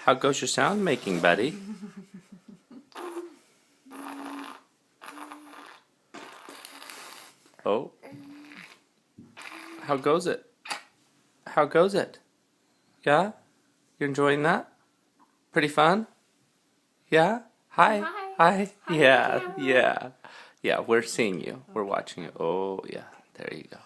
How goes your sound making, buddy? Oh. How goes it? How goes it? Yeah? You're enjoying that? Pretty fun? Yeah? Hi. Hi. Hi, Yeah. camera. Yeah. Yeah, we're seeing you. We're watching you. Oh, yeah. There you go.